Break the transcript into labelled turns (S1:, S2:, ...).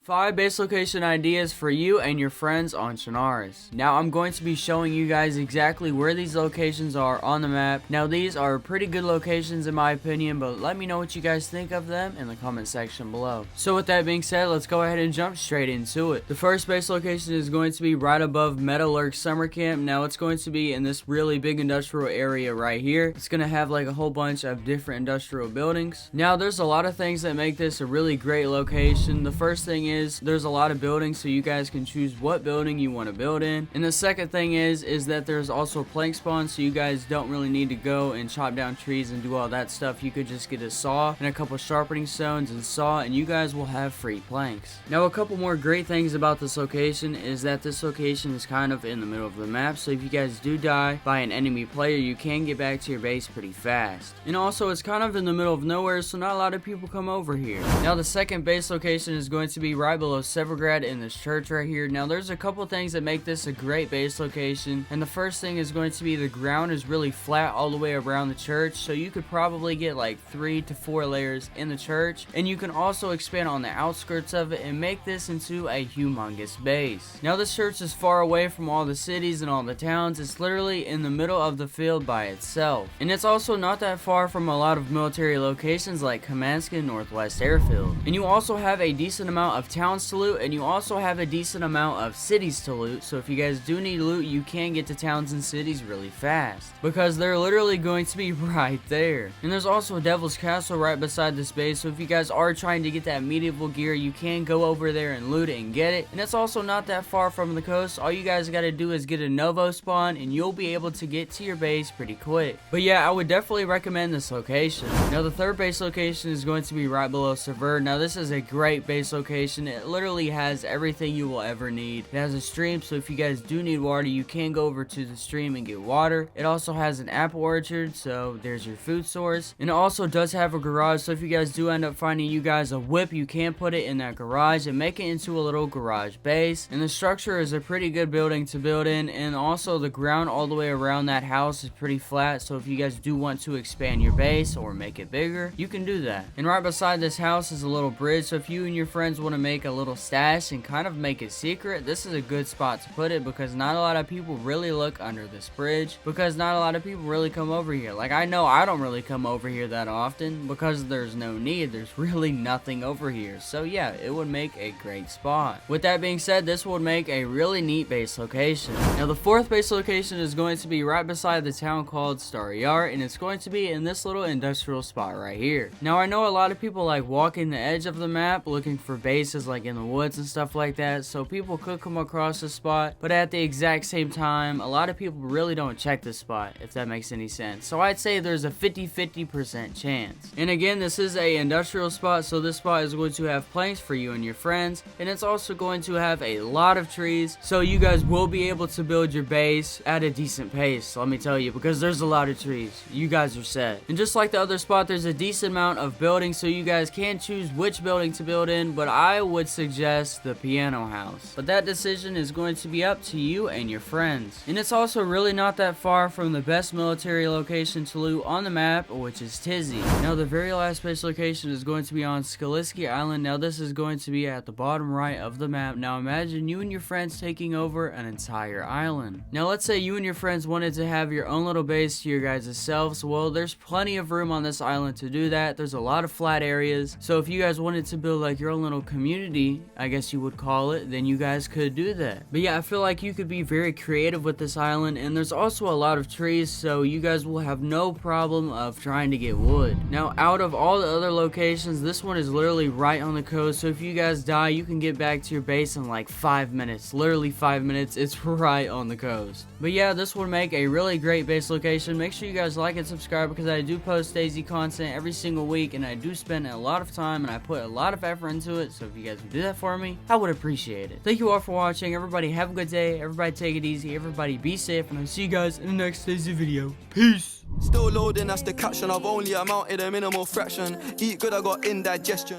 S1: 5 base location ideas for you and your friends on Chernarus. Now I'm going to be showing you guys exactly where these locations are on the map. Now these are pretty good locations in my opinion, but let me know what you guys think of them in the comment section below. So with that being said, let's go ahead and jump straight into it. The first base location is going to be right above Meadowlark Summer Camp. Now it's going to be in this really big industrial area right here. It's going to have like a whole bunch of different industrial buildings. Now there's a lot of things that make this a really great location. The first thing is there's a lot of buildings, so you guys can choose what building you want to build in. And the second thing is that there's also plank spawns, so you guys don't really need to go and chop down trees and do all that stuff. You could just get a saw and a couple sharpening stones and saw, and you guys will have free planks. Now a couple more great things about this location is that this location is kind of in the middle of the map, so if you guys do die by an enemy player, you can get back to your base pretty fast. And also it's kind of in the middle of nowhere, so not a lot of people come over here. Now the second base location is going to be right below Severgrad in this church right here. Now there's a couple things that make this a great base location, and the first thing is going to be the ground is really flat all the way around the church, so you could probably get like 3 to 4 layers in the church, and you can also expand on the outskirts of it and make this into a humongous base. Now this church is far away from all the cities and all the towns. It's literally in the middle of the field by itself, and it's also not that far from a lot of military locations like Kamensk and Northwest Airfield. And you also have a decent amount of towns to loot, and you also have a decent amount of cities to loot, so if you guys do need loot, you can get to towns and cities really fast because they're literally going to be right there. And there's also a Devil's Castle right beside this base, so if you guys are trying to get that medieval gear, you can go over there and loot it and get it. And it's also not that far from the coast. All you guys got to do is get a Novo spawn and you'll be able to get to your base pretty quick. But yeah, I would definitely recommend this location. Now the third base location is going to be right below Sever. Now this is a great base location. It literally has everything you will ever need. It has a stream, so if you guys do need water, you can go over to the stream and get water. It also has an apple orchard, so there's your food source. And it also does have a garage, so if you guys do end up finding you guys a whip, you can put it in that garage and make it into a little garage base. And the structure is a pretty good building to build in, and also the ground all the way around that house is pretty flat, so if you guys do want to expand your base or make it bigger, you can do that. And right beside this house is a little bridge, so if you and your friends want to make a little stash and kind of make it secret, this is a good spot to put it because not a lot of people really look under this bridge, because not a lot of people really come over here. Like, I know I don't really come over here that often because there's no need. There's really nothing over here, so yeah, it would make a great spot. With that being said, this would make a really neat base location. Now the fourth base location is going to be right beside the town called Starry Yard, and it's going to be in this little industrial spot right here. Now I know a lot of people like walking the edge of the map looking for bases like in the woods and stuff like that, so people could come across this spot, but at the exact same time, a lot of people really don't check this spot, if that makes any sense. So I'd say there's a 50% chance. And again, this is a industrial spot, so this spot is going to have planks for you and your friends, and it's also going to have a lot of trees, so you guys will be able to build your base at a decent pace, let me tell you, because there's a lot of trees. You guys are set. And just like the other spot, there's a decent amount of buildings, so you guys can choose which building to build in, but I would suggest the piano house. But that decision is going to be up to you and your friends. And it's also really not that far from the best military location to loot on the map, which is Tizzy. Now the very last base location is going to be on Skaliski Island. Now this is going to be at the bottom right of the map. Now imagine you and your friends taking over an entire island. Now let's say you and your friends wanted to have your own little base to your guys' selves. Well, there's plenty of room on this island to do that. There's a lot of flat areas, so if you guys wanted to build like your own little community, I guess you would call it, then you guys could do that. But yeah, I feel like you could be very creative with this island, and there's also a lot of trees, so you guys will have no problem of trying to get wood. Now out of all the other locations, this one is literally right on the coast, so if you guys die, you can get back to your base in like 5 minutes. Literally 5 minutes. It's right on the coast. But yeah, this would make a really great base location. Make sure you guys like and subscribe because I do post DayZ content every single week, and I do spend a lot of time and I put a lot of effort into it, so if you guys would do that for me, I would appreciate it. Thank you all for watching. Everybody have a good day. Everybody take it easy. Everybody be safe, and I'll see you guys in the next DayZ video. Peace.
S2: Still loading, that's the caption. I've only amounted a minimal fraction. Eat good, I got indigestion.